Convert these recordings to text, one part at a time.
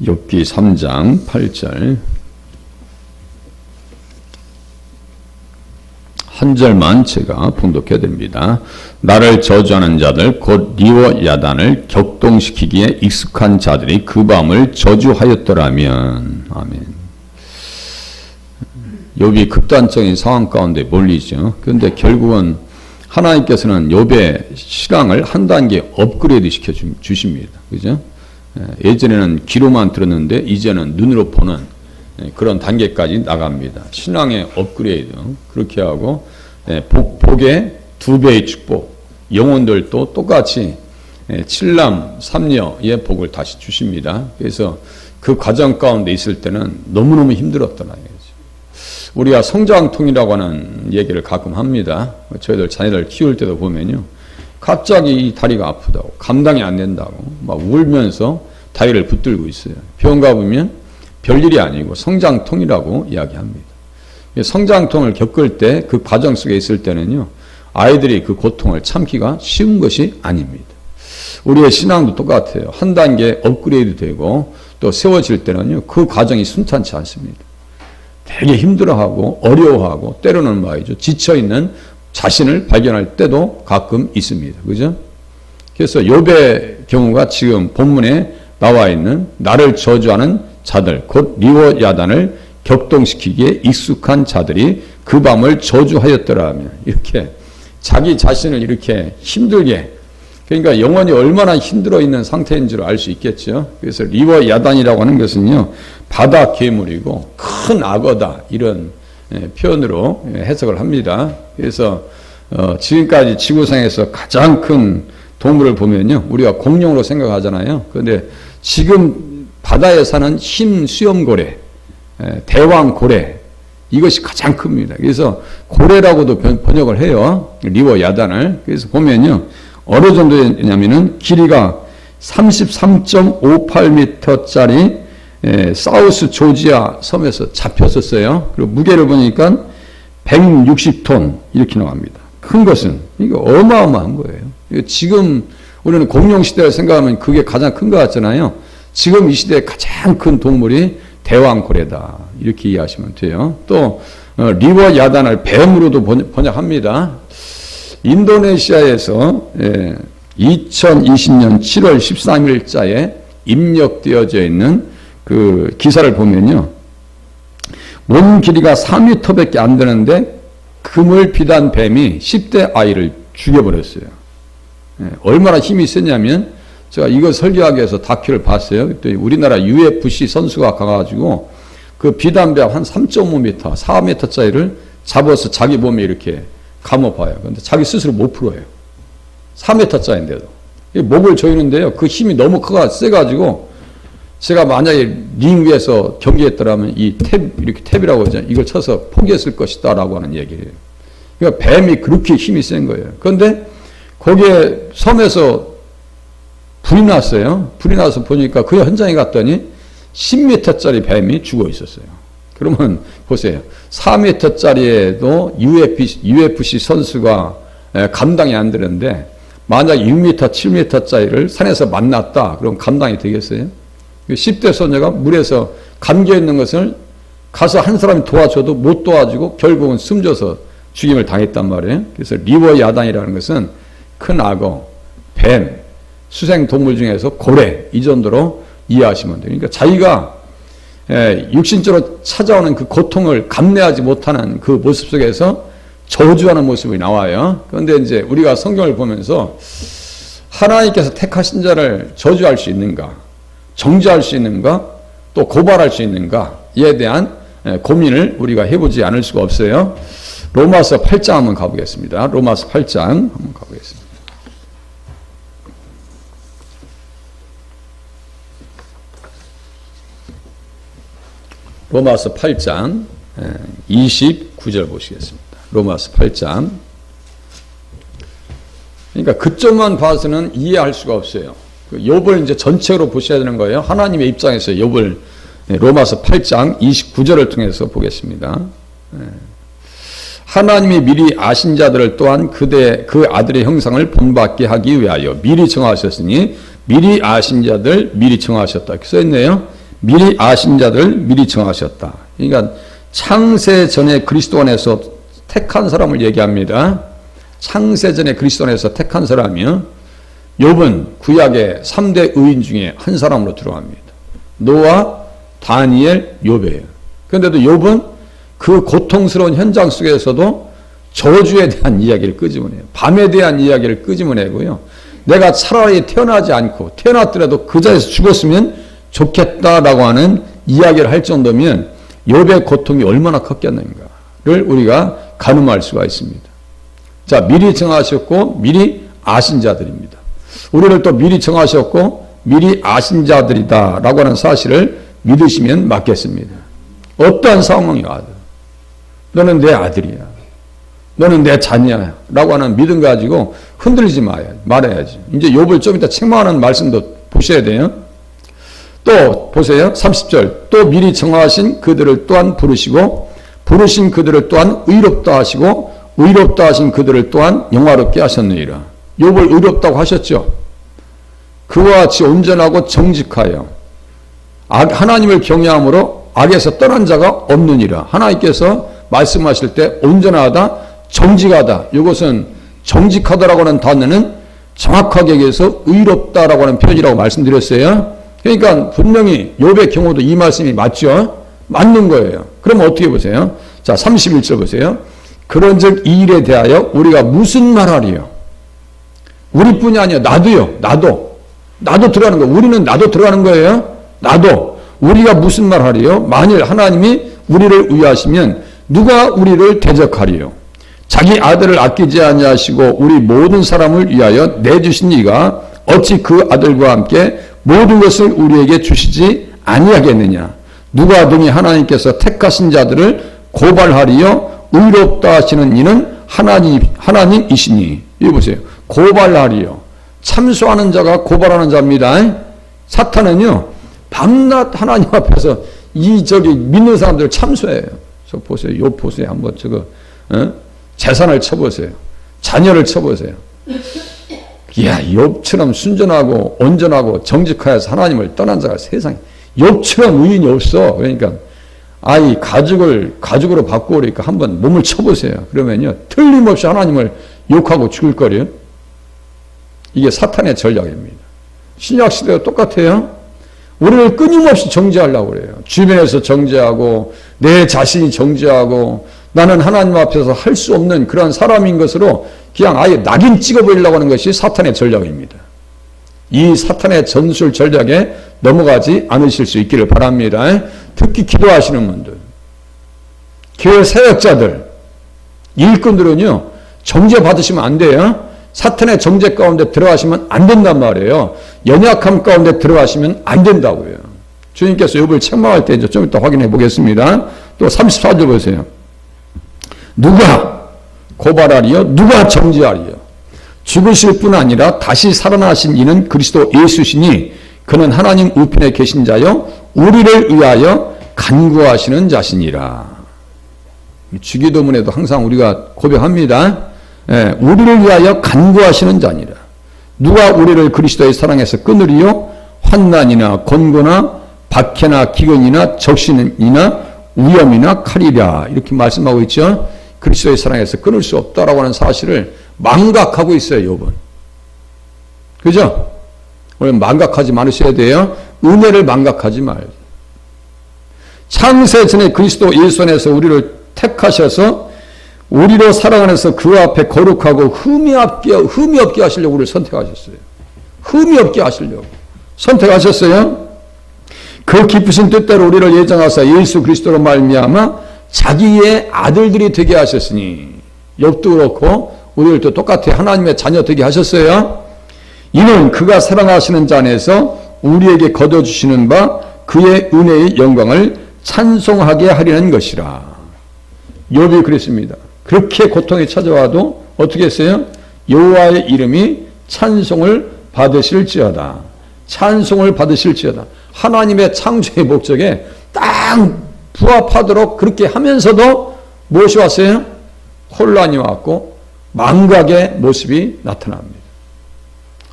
욥기 3장 8절 한 절만 제가 봉독해 드립니다. 나를 저주하는 자들 곧 리워 야단을 격동시키기에 익숙한 자들이 그 밤을 저주하였더라면. 아멘. 욥이 극단적인 상황 가운데 몰리죠. 그런데 결국은 하나님께서는 욥의 신앙을 한 단계 업그레이드 시켜 주십니다. 그죠? 예전에는 귀로만 들었는데 이제는 눈으로 보는 그런 단계까지 나갑니다. 신앙의 업그레이드 그렇게 하고 복의 2배의 축복, 영혼들도 똑같이 7남 3녀의 복을 다시 주십니다. 그래서 그 과정 가운데 있을 때는 너무너무 힘들었더라. 우리가 성장통이라고 하는 얘기를 가끔 합니다. 저희들 자녀를 키울 때도 보면요. 갑자기 이 다리가 아프다고, 감당이 안 된다고, 막 울면서 다리를 붙들고 있어요. 병원 가보면 별일이 아니고 성장통이라고 이야기합니다. 성장통을 겪을 때 그 과정 속에 있을 때는요, 아이들이 그 고통을 참기가 쉬운 것이 아닙니다. 우리의 신앙도 똑같아요. 한 단계 업그레이드 되고 또 세워질 때는요, 그 과정이 순탄치 않습니다. 되게 힘들어하고 어려워하고 때로는 말이죠, 지쳐있는 자신을 발견할 때도 가끔 있습니다. 그죠? 그래서 욥의 경우가 지금 본문에 나와 있는 나를 저주하는 자들, 곧 리워 야단을 격동시키기에 익숙한 자들이 그 밤을 저주하였더라면, 이렇게 자기 자신을 이렇게 힘들게, 그러니까 영혼이 얼마나 힘들어 있는 상태인 줄 알 수 있겠죠. 그래서 리워 야단이라고 하는 것은요, 바다 괴물이고 큰 악어다, 이런 표현으로 해석을 합니다. 그래서 지금까지 지구상에서 가장 큰 동물을 보면요, 우리가 공룡으로 생각하잖아요. 그런데 지금 바다에 사는 흰 수염고래, 대왕고래, 이것이 가장 큽니다. 그래서 고래라고도 번역을 해요. 리워 야단을. 그래서 보면요, 어느 정도냐면은 길이가 33.58m짜리 사우스 조지아 섬에서 잡혔었어요. 그리고 무게를 보니까 160톤 이렇게 나옵니다. 큰 것은 이거 어마어마한 거예요. 지금 우리는 공룡 시대를 생각하면 그게 가장 큰 것 같잖아요. 지금 이 시대에 가장 큰 동물이 대왕고래다, 이렇게 이해하시면 돼요. 또 리워 야단을 뱀으로도 번역합니다. 인도네시아에서 2020년 7월 13일자에 입력되어져 있는 그 기사를 보면요, 몸 길이가 4m밖에 안 되는데 금을 비단 뱀이 10대 아이를 죽여버렸어요. 얼마나 힘이 세냐면, 제가 이거 설교하기 위해서 다큐를 봤어요. 우리나라 UFC 선수가 가가지고 그 비단뱀 한 3.5m, 4m짜리를 잡아서 자기 몸에 이렇게 감아봐요. 근데 자기 스스로 못 풀어요. 4m짜리인데도. 목을 조이는데요, 그 힘이 너무 세가지고, 제가 만약에 링 위에서 경기했더라면 이렇게 탭이라고 하죠. 이걸 쳐서 포기했을 것이다 라고 하는 얘기예요. 그러니까 뱀이 그렇게 힘이 센 거예요. 그런데 거기에 섬에서 불이 났어요. 불이 나서 보니까 그 현장에 갔더니 10m짜리 뱀이 죽어 있었어요. 그러면 보세요. 4m짜리에도 UFC 선수가 감당이 안 되는데, 만약 6m, 7m짜리를 산에서 만났다, 그럼 감당이 되겠어요? 10대 소녀가 물에서 감겨 있는 것을 가서 한 사람이 도와줘도 못 도와주고 결국은 숨져서 죽임을 당했단 말이에요. 그래서 리워 야단이라는 것은 큰 악어, 뱀, 수생동물 중에서 고래, 이 정도로 이해하시면 돼요. 그러니까 자기가 육신적으로 찾아오는 그 고통을 감내하지 못하는 그 모습 속에서 저주하는 모습이 나와요. 그런데 이제 우리가 성경을 보면서 하나님께서 택하신 자를 저주할 수 있는가, 정죄할 수 있는가, 또 고발할 수 있는가에 대한 고민을 우리가 해보지 않을 수가 없어요. 로마서 8장 한번 가보겠습니다. 로마서 8장 한번 가보겠습니다. 로마서 8장 29절 보시겠습니다. 로마서 8장. 그러니까 그점만 봐서는 이해할 수가 없어요. 욥을 이제 전체로 보셔야 되는 거예요. 하나님의 입장에서 욥을 로마서 8장 29절을 통해서 보겠습니다. 하나님이 미리 아신 자들을 또한 그 아들의 형상을 본받게 하기 위하여 미리 정하셨으니, 미리 아신 자들 미리 정하셨다, 이렇게 써있네요. 미리 아신 자들 미리 정하셨다. 그러니까 창세 전에 그리스도 안에서 택한 사람을 얘기합니다. 창세 전에 그리스도 안에서 택한 사람이요. 욥은 구약의 3대 의인 중에 한 사람으로 들어갑니다. 노아, 다니엘, 욥이에요. 그런데도 욥은 그 고통스러운 현장 속에서도 저주에 대한 이야기를 끄집어내요. 밤에 대한 이야기를 끄집어내고요. 내가 차라리 태어나지 않고 태어났더라도 그 자리에서 죽었으면 좋겠다라고 하는 이야기를 할 정도면 욥의 고통이 얼마나 컸겠는가를 우리가 가늠할 수가 있습니다. 자, 미리 정하셨고 미리 아신 자들입니다. 우리를 또 미리 정하셨고 미리 아신 자들이다라고 하는 사실을 믿으시면 맞겠습니다. 어떠한 상황이 와도 너는 내 아들이야, 너는 내 자녀야 라고 하는 믿음 가지고 흔들리지 말아야지. 이제 욥을 좀 이따 책망하는 말씀도 보셔야 돼요. 또 보세요. 30절. 또 미리 정하신 그들을 또한 부르시고 부르신 그들을 또한 의롭다 하시고 의롭다 하신 그들을 또한 영화롭게 하셨느니라. 욥을 의롭다고 하셨죠. 그와 같이 온전하고 정직하여 하나님을 경외함으로 악에서 떠난 자가 없느니라. 하나님께서 말씀하실 때 온전하다, 정직하다. 이것은 정직하다라고 하는 단어는 정확하게 얘기해서 의롭다라고 하는 표현이라고 말씀드렸어요. 그러니까 분명히 욥의 경우도 이 말씀이 맞죠? 맞는 거예요. 그럼 어떻게 보세요? 자, 31절 보세요. 그런즉 이 일에 대하여 우리가 무슨 말하리요? 우리뿐이 아니야. 나도요. 나도 들어가는 거예요. 우리는 나도 들어가는 거예요. 나도. 우리가 무슨 말하리요? 만일 하나님이 우리를 위하시면 누가 우리를 대적하리요? 자기 아들을 아끼지 아니하시고 우리 모든 사람을 위하여 내주신 이가 어찌 그 아들과 함께 모든 것을 우리에게 주시지 아니하겠느냐? 누가 등이 하나님께서 택하신 자들을 고발하리요? 의롭다 하시는 이는 하나님이시니. 이거 보세요. 고발하리요. 참소하는 자가 고발하는 자입니다. 사탄은요, 밤낮 하나님 앞에서 믿는 사람들을 참소해요. 저 보세요. 욥 보세요. 한번 재산을 쳐보세요. 자녀를 쳐보세요. 이야, 욥처럼 순전하고 온전하고 정직하여서 하나님을 떠난 자가 세상에 욥처럼 의인이 없어. 그러니까 가죽으로 바꾸니까 한번 몸을 쳐보세요. 그러면요, 틀림없이 하나님을 욕하고 죽을 거예요. 이게 사탄의 전략입니다. 신약 시대와 똑같아요. 우리를 끊임없이 정죄하려고 그래요. 주변에서 정죄하고 내 자신이 정죄하고 나는 하나님 앞에서 할 수 없는 그런 사람인 것으로 그냥 아예 낙인 찍어버리려고 하는 것이 사탄의 전략입니다. 이 사탄의 전술 전략에 넘어가지 않으실 수 있기를 바랍니다. 특히 기도하시는 분들, 교회 사역자들, 일꾼들은요, 정죄 받으시면 안 돼요. 사탄의 정죄 가운데 들어가시면 안 된단 말이에요. 연약함 가운데 들어가시면 안 된다고요. 주님께서 욥을 책망할 때 좀 이따 확인해 보겠습니다. 또 34절 보세요. 누가 고발하리요? 누가 정죄하리요? 죽으실 뿐 아니라 다시 살아나신 이는 그리스도 예수시니 그는 하나님 우편에 계신 자요 우리를 위하여 간구하시는 자시니라. 주기도문에도 항상 우리가 고백합니다. 우리를 위하여 간구하시는 자니라. 누가 우리를 그리스도의 사랑에서 끊으리요? 환난이나 곤고나 박해나 기근이나 적신이나 위험이나 칼이라. 이렇게 말씀하고 있죠. 그리스도의 사랑에서 끊을 수 없다라고 하는 사실을 망각하고 있어요, 욥은. 그죠? 오늘 망각하지 말으셔야 돼요. 은혜를 망각하지 말아요. 창세 전에 그리스도 예수 안에서 우리를 택하셔서 우리로 사랑 안에서 그 앞에 거룩하고 흠이 없게 하시려고 우리를 선택하셨어요. 흠이 없게 하시려고 선택하셨어요. 그 깊으신 뜻대로 우리를 예정하사 예수 그리스도로 말미암아 자기의 아들들이 되게 하셨으니, 욥도 그렇고 우리들도 똑같이 하나님의 자녀 되게 하셨어요. 이는 그가 사랑하시는 자 안에서 우리에게 거둬주시는 바 그의 은혜의 영광을 찬송하게 하려는 것이라. 욥이 그랬습니다. 그렇게 고통이 찾아와도 어떻게 했어요? 여호와의 이름이 찬송을 받으실지어다. 찬송을 받으실지어다. 하나님의 창조의 목적에 딱 부합하도록 그렇게 하면서도 무엇이 왔어요? 혼란이 왔고 망각의 모습이 나타납니다.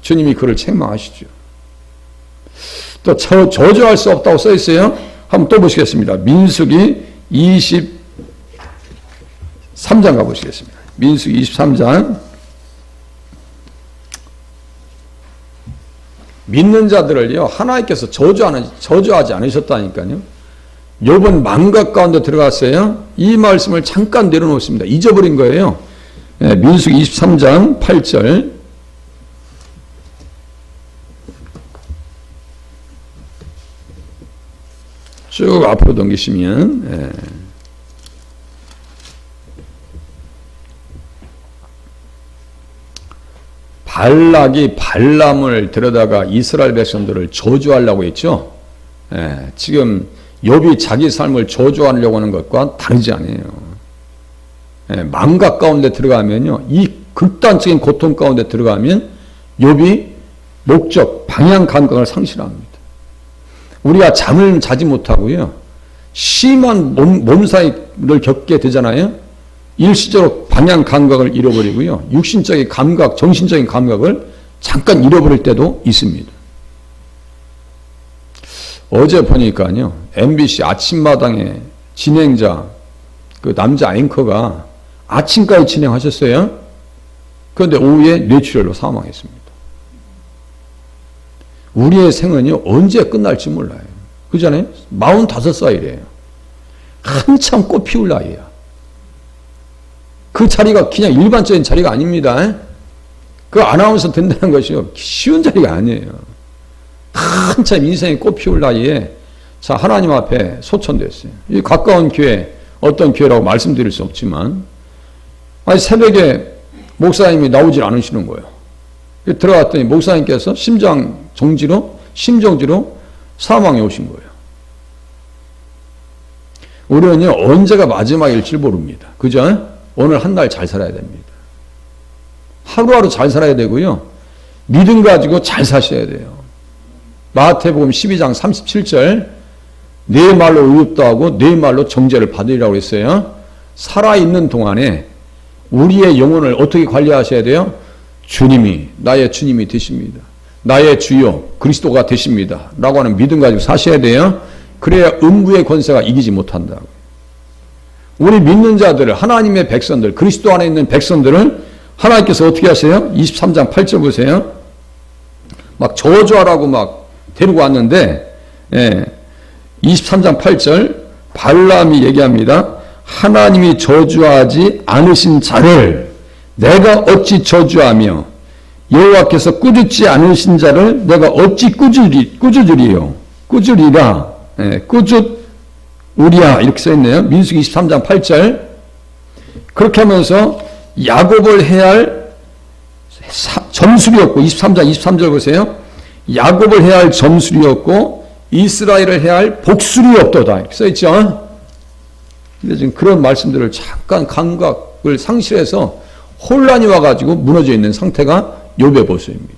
주님이 그를 책망하시죠. 또 저주할 수 없다고 써 있어요. 한번 또 보시겠습니다. 민수기 23장 가보시겠습니다. 민수기 23장. 믿는 자들을요, 하나님께서 저주하지 않으셨다니까요. 욥은 망각 가운데 들어갔어요. 이 말씀을 잠깐 내려놓습니다. 잊어버린 거예요. 네, 민수기 23장 8절. 쭉 앞으로 넘기시면, 예. 발락이 발람을 데려다가 이스라엘 백성들을 저주하려고 했죠. 예, 지금 욥이 자기 삶을 저주하려고 하는 것과 다르지 않아요. 예, 망각 가운데 들어가면요, 이 극단적인 고통 가운데 들어가면 욥이 목적, 방향 감각을 상실합니다. 우리가 잠을 자지 못하고요, 심한 몸살을 겪게 되잖아요. 일시적으로 방향 감각을 잃어버리고요, 육신적인 감각, 정신적인 감각을 잠깐 잃어버릴 때도 있습니다. 어제 보니까요, MBC 아침마당에 진행자, 그 남자 앵커가 아침까지 진행하셨어요. 그런데 오후에 뇌출혈로 사망했습니다. 우리의 생은요, 언제 끝날지 몰라요. 그잖아요? 45살이래요. 한참 꽃 피울 나이야. 그 자리가 그냥 일반적인 자리가 아닙니다. 그 아나운서 된다는 것이 쉬운 자리가 아니에요. 한참 인생이 꽃 피울 나이에, 자, 하나님 앞에 소천됐어요. 이 가까운 교회, 어떤 교회라고 말씀드릴 수 없지만, 아니, 새벽에 목사님이 나오질 않으시는 거예요. 들어갔더니 목사님께서 심정지로 사망해 오신 거예요. 우리는요, 언제가 마지막일지 모릅니다. 그죠? 오늘 한 날 잘 살아야 됩니다. 하루하루 잘 살아야 되고요, 믿음 가지고 잘 사셔야 돼요. 마태복음 12장 37절, 내 말로 의롭다 하고 내 말로 정죄를 받으리라고 했어요. 살아있는 동안에 우리의 영혼을 어떻게 관리하셔야 돼요? 주님이, 나의 주님이 되십니다. 나의 주요 그리스도가 되십니다. 라고 하는 믿음 가지고 사셔야 돼요. 그래야 음부의 권세가 이기지 못한다고. 우리 믿는 자들을, 하나님의 백성들, 그리스도 안에 있는 백성들을 하나님께서 어떻게 하세요? 23장 8절 보세요. 막 저주하라고 막 데리고 왔는데, 예, 23장 8절 발람이 얘기합니다. 하나님이 저주하지 않으신 자를 내가 어찌 저주하며 여호와께서 꾸짖지 않으신 자를 내가 어찌 꾸짖으리요? 꾸짖으리라. 예, 꾸짖으리야. 이렇게 써있네요. 민수기 23장 8절. 그렇게 하면서 야곱을 해야 할 점술이었고, 23장 23절 보세요. 야곱을 해야 할 점술이었고 이스라엘을 해야 할 복술이 없도다. 이렇게 써있죠. 근데 지금 그런 말씀들을 잠깐 감각을 상실해서 혼란이 와가지고 무너져 있는 상태가 욥의 모습입니다.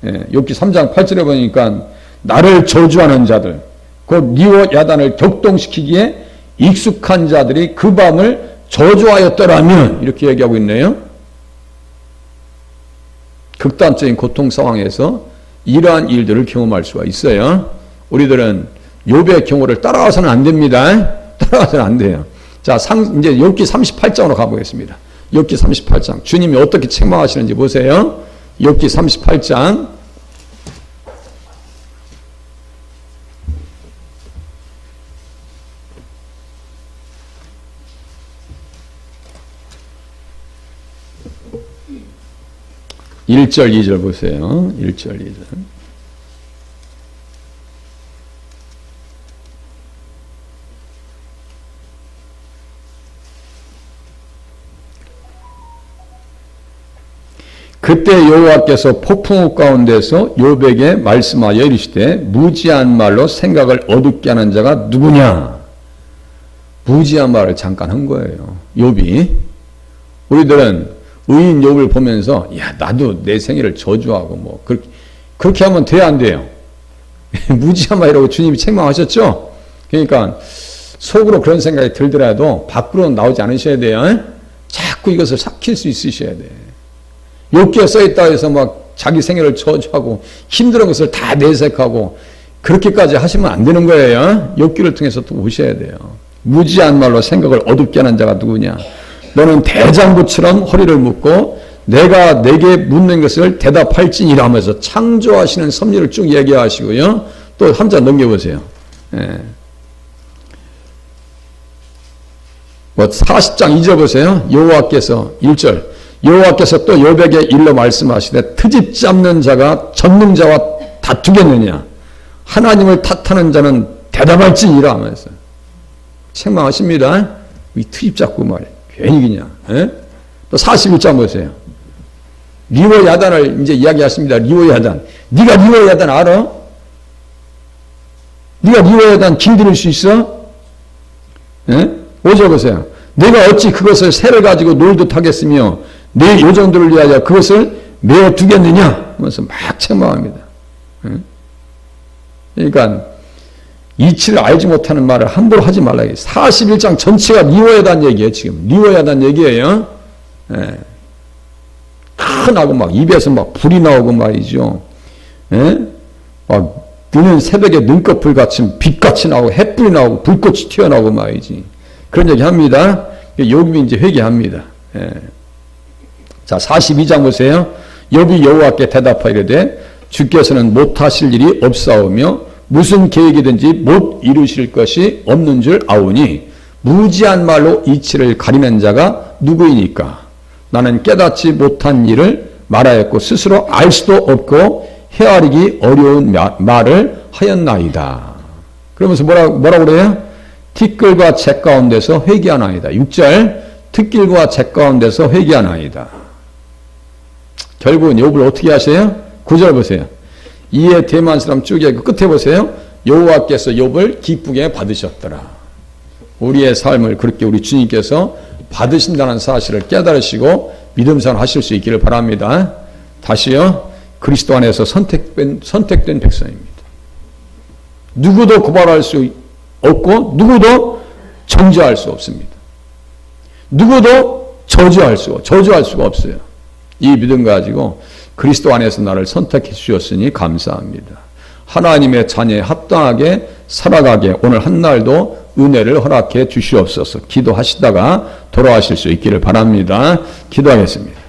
예, 욥기 3장 8절에 보니까 나를 저주하는 자들, 곧 니와 야단을 격동시키기에 익숙한 자들이 그 밤을 저주하였더라면, 이렇게 얘기하고 있네요. 극단적인 고통 상황에서 이러한 일들을 경험할 수가 있어요. 우리들은 욥의 경우를 따라가서는 안 됩니다. 따라가서는 안 돼요. 자, 이제 욥기 38장으로 가보겠습니다. 욥기 38장. 주님이 어떻게 책망하시는지 보세요. 욥기 38장. (1절) (2절) 보세요. 1절 (2절) 그때 여호와께서 폭풍우 가운데서 욥에게 말씀하여 이르시되 무지한 말로 생각을 어둡게 하는 자가 누구냐. 무지한 말을 잠깐 한 거예요. 욥이. 우리들은 의인 욥을 보면서 야, 나도 내 생애를 저주하고 뭐 그렇게 하면 돼야 안 돼요. 무지한 말이라고 주님이 책망하셨죠. 그러니까 속으로 그런 생각이 들더라도 밖으로는 나오지 않으셔야 돼요. 자꾸 이것을 삭힐 수 있으셔야 돼요. 욥기에 써있다 해서 막 자기 생애를 저주하고 힘든 것을 다 내색하고 그렇게까지 하시면 안 되는 거예요. 욥기를 통해서 또 오셔야 돼요. 무지한 말로 생각을 어둡게 하는 자가 누구냐? 너는 대장부처럼 허리를 묶고 내가 내게 묻는 것을 대답할지니라 하면서 창조하시는 섭리를 쭉 얘기하시고요. 또 한 장 넘겨보세요. 예. 뭐 40장 잊어보세요. 여호와께서 1절 여호와께서 또 욥에게 일러 말씀하시되 트집 잡는 자가 전능자와 다투겠느냐? 하나님을 탓하는 자는 대답할지니라 하면서 책망하십니다. 이 트집 잡고 말이야. 괜히 그냥. 예? 또 41장 보세요. 리워 야단을 이제 이야기하십니다. 리워 야단. 네가 리워 야단 알아? 네가 리워 야단 길들일 수 있어? 예? 5절 보세요. 내가 어찌 그것을 새를 가지고 놀듯 하겠으며 내 요정들을 위하여 그것을 메어 두겠느냐? 하면서 막 책망합니다. 예? 그러니까 이치를 알지 못하는 말을 함부로 하지 말라. 41장 전체가 리워야 단 얘기예요. 지금 리워야 단 얘기예요. 예. 큰하고 막 입에서 막 불이 나오고 말이죠. 예? 막 너는 새벽에 눈꺼풀 같이 빛같이 나오고 햇불이 나오고 불꽃이 튀어나오고 말이지. 그런 얘기 합니다. 욥이 이제 회개합니다. 예. 자 42장 보세요. 욥이 여호와께 대답하이르되 주께서는 못하실 일이 없사오며 무슨 계획이든지 못 이루실 것이 없는 줄 아오니 무지한 말로 이치를 가리는 자가 누구이니까? 나는 깨닫지 못한 일을 말하였고 스스로 알 수도 없고 헤아리기 어려운 말을 하였나이다. 그러면서 뭐라고 그래요? 티끌과 재 가운데서 회개하나이다. 6절 티끌과 재 가운데서 회개하나이다. 결국은 욥을 어떻게 하세요? 9절 보세요. 이에 대만 사람 쭉 얘기 끝에 보세요. 여호와께서 욥을 기쁘게 받으셨더라. 우리의 삶을 그렇게 우리 주님께서 받으신다는 사실을 깨달으시고 믿음생활 하실 수 있기를 바랍니다. 다시요. 그리스도 안에서 선택된 백성입니다. 누구도 고발할 수 없고 누구도 정죄할 수 없습니다. 누구도 저주할 수가 없어요. 이 믿음 가지고 그리스도 안에서 나를 선택해 주셨으니 감사합니다. 하나님의 자녀에 합당하게 살아가게 오늘 한날도 은혜를 허락해 주시옵소서. 기도하시다가 돌아가실 수 있기를 바랍니다. 기도하겠습니다.